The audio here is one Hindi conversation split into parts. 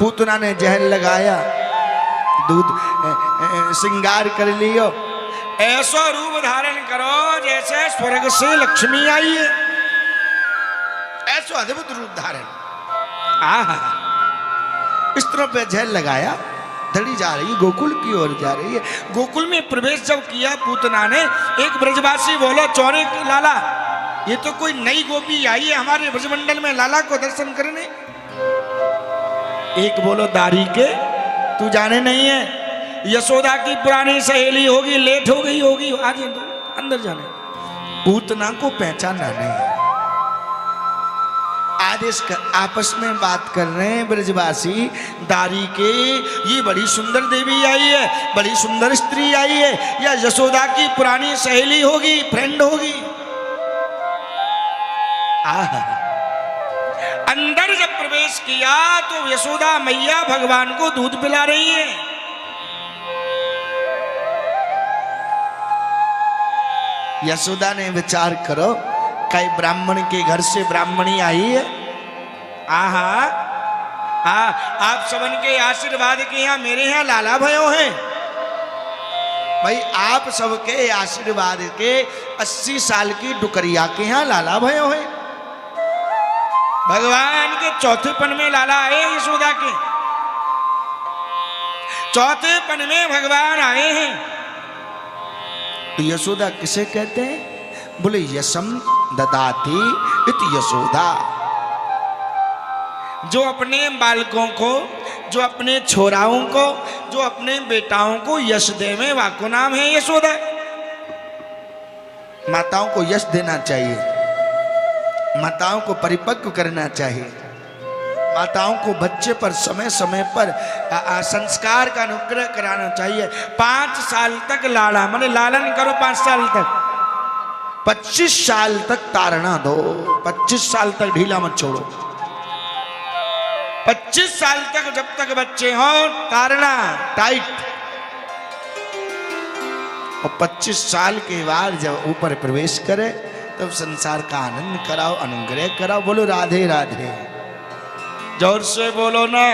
पूतना ने जहर लगाया, दूध श्रृंगार कर लियो, ऐसा रूप धारण करो जैसे स्वर्ग से लक्ष्मी आई है, ऐसा अद्भुत रूप धारण। आहा, इस तरह पे जहर लगाया, धड़ी जा रही गोकुल की ओर जा रही है। गोकुल में प्रवेश जब किया पूतना ने, एक ब्रजवासी बोलो चौरे लाला, ये तो कोई नई गोपी आई है हमारे ब्रजमंडल में लाला को दर्शन करने। एक बोलो दारी के, तू जाने नहीं है, यशोदा की पुरानी सहेली होगी, लेट हो गई होगी, आज अंदर जाने। पूतना को पहचाना नहीं, आदेश कर, आपस में बात कर रहे हैं ब्रजवासी दारी के, ये बड़ी सुंदर देवी आई है, बड़ी सुंदर स्त्री आई है, या यशोदा की पुरानी सहेली होगी, फ्रेंड होगी। अंदर जब प्रवेश किया तो यशोदा मैया भगवान को दूध पिला रही है। यशोदा ने विचार करो, कई ब्राह्मण के घर से ब्राह्मणी आई है। आहा, आप सबन के आशीर्वाद के यहाँ मेरे यहाँ लाला भयो है। भाई आप सबके आशीर्वाद के 80 साल की डुकरिया के यहाँ लाला भयो है। भगवान के चौथेपन में लाला आए, यशोदा के चौथेपन में भगवान आए हैं। तो यशोदा किसे कहते हैं? बोले यशम ददाती इति यशोदा, जो अपने बालकों को, जो अपने छोराओं को, जो अपने बेटाओं को यश देवे, वाको नाम है यशोदा। माताओं को यश देना चाहिए, माताओं को परिपक्व करना चाहिए, माताओं को बच्चे पर समय समय पर संस्कार का अनुग्रह कराना चाहिए। 5 साल तक लाड़ा, माने लालन करो 5 साल तक, 25 साल तक ताड़ना दो, 25 साल तक ढीला मत छोड़ो। 25 साल तक जब तक बच्चे हो ताड़ना टाइट, और 25 साल के बाद जब ऊपर प्रवेश करे तब संसार का आनंद कराओ, अनुग्रह कराओ। बोलो राधे राधे, जोर से बोलो ना,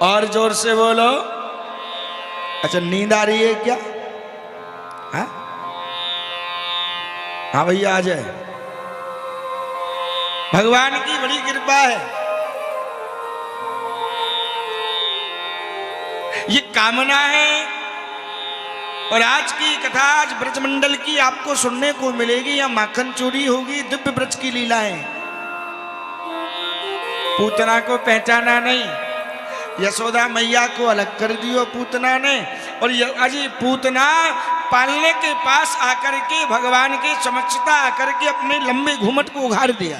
और जोर से बोलो। अच्छा नींद आ रही है क्या? हाँ भैया आ जाए। भगवान की बड़ी कृपा है, ये कामना है। और आज की कथा, आज ब्रजमंडल की आपको सुनने को मिलेगी, या माखन चोरी होगी, दिव्य ब्रज की लीलाएं। पूतना को पहचाना नहीं, यशोदा मैया को अलग कर दियो पूतना ने, और अजी पूतना पालने के पास आकर के, भगवान के समक्षता आकर के अपने लंबे घूमट को उघाड़ दिया।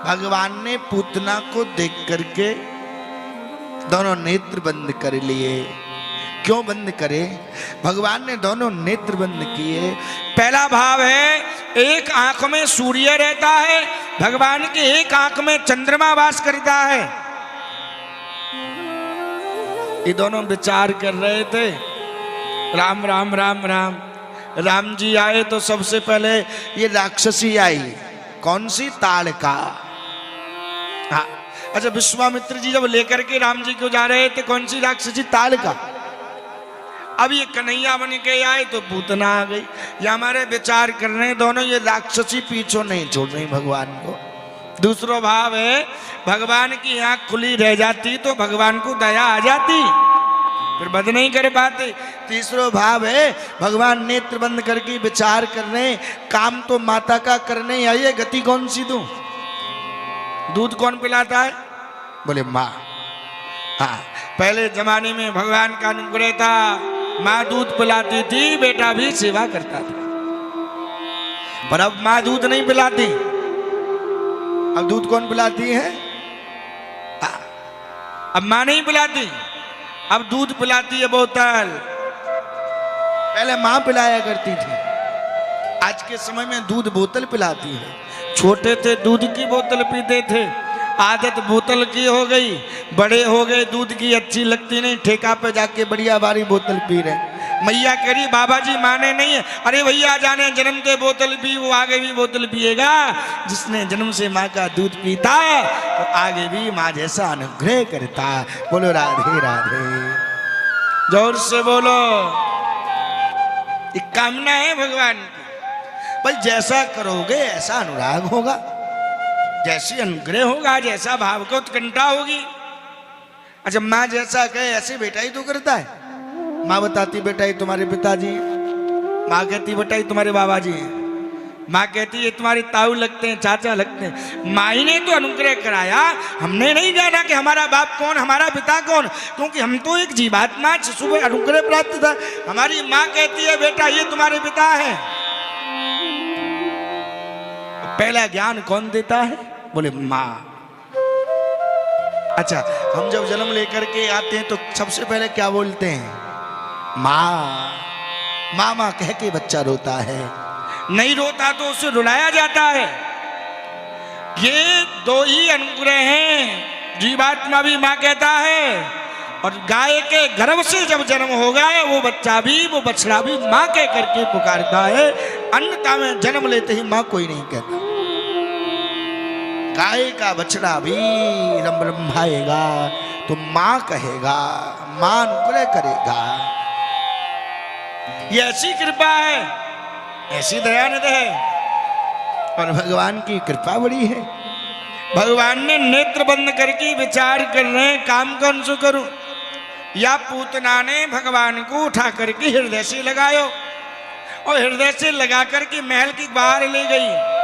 भगवान ने पूतना को देख करके दोनों नेत्र बंद कर लिए। क्यों बंद करे? भगवान ने दोनों नेत्र बंद किए। पहला भाव है, एक आंख में सूर्य रहता है, भगवान के एक आंख में चंद्रमा वास करता है। ये दोनों विचार कर रहे थे, राम राम राम राम। राम जी आए तो सबसे पहले ये राक्षसी आई, कौन सी? ताड़का। हाँ, अच्छा विश्वामित्र जी जब लेकर के राम जी को जा रहे थे, कौन सी राक्षसी? ताड़का। अब ये कन्हैया बन के आए तो पूतना आ गई। ये हमारे विचार कर रहे हैं दोनों, ये राक्षसी पीछे नहीं छोड़ रही भगवान को। दूसरा भाव है, भगवान की आंख खुली रह जाती तो भगवान को दया आ जाती, फिर बंद नहीं कर पाते। तीसरा भाव है, भगवान नेत्र बंद करके विचार कर रहे, काम तो माता का करने आई है, गति कौन सी दूं? दूध कौन पिलाता है? बोले माँ। हाँ, पहले जमाने में भगवान का अनुग्रह था, माँ दूध पिलाती थी, बेटा भी सेवा करता था। पर अब माँ दूध नहीं पिलाती, अब दूध कौन पिलाती है? अब माँ नहीं पिलाती, अब दूध पिलाती है बोतल। पहले माँ पिलाया करती थी, आज के समय में दूध बोतल पिलाती है। छोटे थे दूध की बोतल पीते थे, आदत बोतल की हो गई। बड़े हो गए दूध की अच्छी लगती नहीं, ठेका पे जाके बढ़िया बारी बोतल पी रहे। मैया कह रही बाबा जी माने नहीं है। अरे भैया जाने जन्म के बोतल पी, वो आगे भी बोतल पिएगा। जिसने जन्म से माँ का दूध पीता तो आगे भी माँ जैसा अनुग्रह करता। बोलो राधे राधे, जोर से बोलो। एक कामना है भगवान की, भाई जैसा करोगे ऐसा अनुराग होगा, जैसी अनुग्रह होगा, जैसा भाव को उत्कंठा होगी। अच्छा माँ जैसा कहे ऐसे बेटा ही तो करता है। माँ बताती बेटा ये तुम्हारे पिताजी हैं, माँ कहती बेटा ये तुम्हारे बाबा जी हैं, माँ कहती ये तुम्हारे ताऊ लगते हैं, चाचा लगते हैं। माँ ही ने तो अनुग्रह कराया, हमने नहीं जाना कि हमारा बाप कौन, हमारा पिता कौन, क्योंकि हम तो एक जीवात्मा, सुबह अनुग्रह प्राप्त था। हमारी माँ कहती है बेटा ये तुम्हारे पिता हैं। पहला ज्ञान कौन देता है? बोले माँ। अच्छा हम जब जन्म लेकर के आते हैं तो सबसे पहले क्या बोलते हैं? माँ। माँ माँ कह के बच्चा रोता है, नहीं रोता तो उसे रुलाया जाता है। ये दो ही अनुग्रह हैं। जीवात्मा भी माँ कहता है, और गाय के गर्भ से जब जन्म होगा वो बच्चा भी, वो बछड़ा भी माँ कह करके पुकारता है। अन्यथा में जन्म लेते ही माँ कोई नहीं कहता। गाय का बछड़ा भी रम रंभाएगा तो माँ कहेगा, माँ अनुग्रह करेगा। ये ऐसी कृपा है, ऐसी दयानिधि है, और भगवान की कृपा बड़ी है। भगवान ने नेत्र बंद करके विचार कर रहे हैं काम कौन सो करूं, या पूतना ने भगवान को उठा करके हृदय से लगायो, और हृदय से लगा करके महल की बाहर ले गई।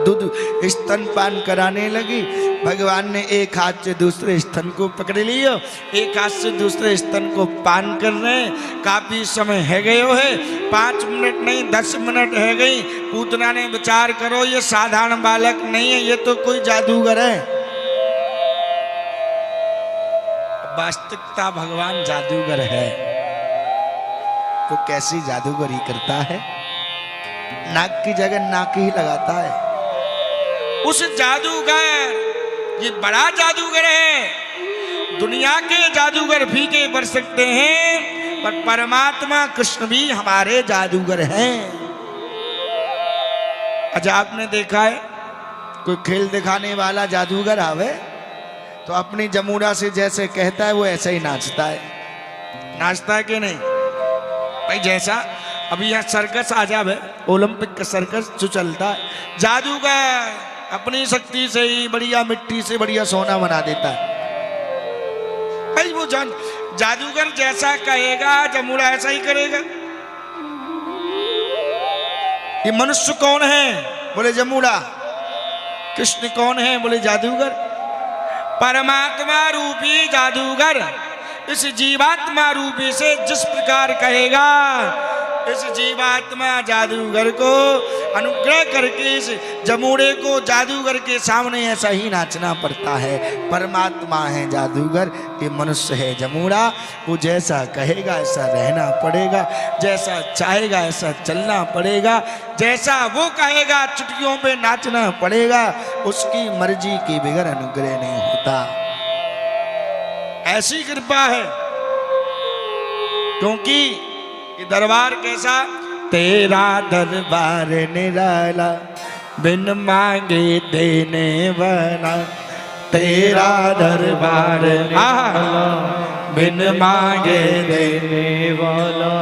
दूध स्तन पान कराने लगी। भगवान ने एक हाथ से दूसरे स्तन को पकड़ लियो, एक हाथ से दूसरे स्तन को पान कर रहे हैं। काफी समय है गयो है, 5 मिनट नहीं 10 मिनट है गई। पूतना ने विचार करो ये साधारण बालक नहीं है, ये तो कोई जादूगर है। वास्तविकता भगवान जादूगर है, तो कैसी जादूगरी करता है? नाक की जगह नाक ही लगाता है। उस जादूगर, ये बड़ा जादूगर है। दुनिया के जादूगर फीके पड़ सकते हैं, पर परमात्मा कृष्ण भी हमारे जादूगर हैं। अच्छा आपने देखा है कोई खेल दिखाने वाला जादूगर आवे तो अपनी जमुना से जैसे कहता है वो ऐसे ही नाचता है। नाचता है कि नहीं भाई? जैसा अभी यहाँ सर्कस आ जावे, ओलंपिक का सर्कस जो चलता है, जादूगर अपनी शक्ति से ही बढ़िया मिट्टी से बढ़िया सोना बना देता है। भाई वो जादूगर जैसा कहेगा जमुना ऐसा ही करेगा। ये मनुष्य कौन है? बोले जमुना। कृष्ण कौन है? बोले जादूगर। परमात्मा रूपी जादूगर इस जीवात्मा रूपी से जिस प्रकार कहेगा, इस जीवात्मा जादूगर को अनुग्रह करके इस जमुड़े को जादूगर के सामने ऐसा ही नाचना पड़ता है। परमात्मा है जादूगर, ये मनुष्य है जमुड़ा। वो जैसा कहेगा ऐसा रहना पड़ेगा, जैसा चाहेगा ऐसा चलना पड़ेगा, जैसा वो कहेगा चुटकियों पे नाचना पड़ेगा। उसकी मर्जी के बगैर अनुग्रह नहीं होता। ऐसी कृपा है, क्योंकि ये दरबार कैसा? तेरा दरबार निराला, बिन मांगे देने वाला। तेरा दरबार निराला, बिन मांगे देने वाला।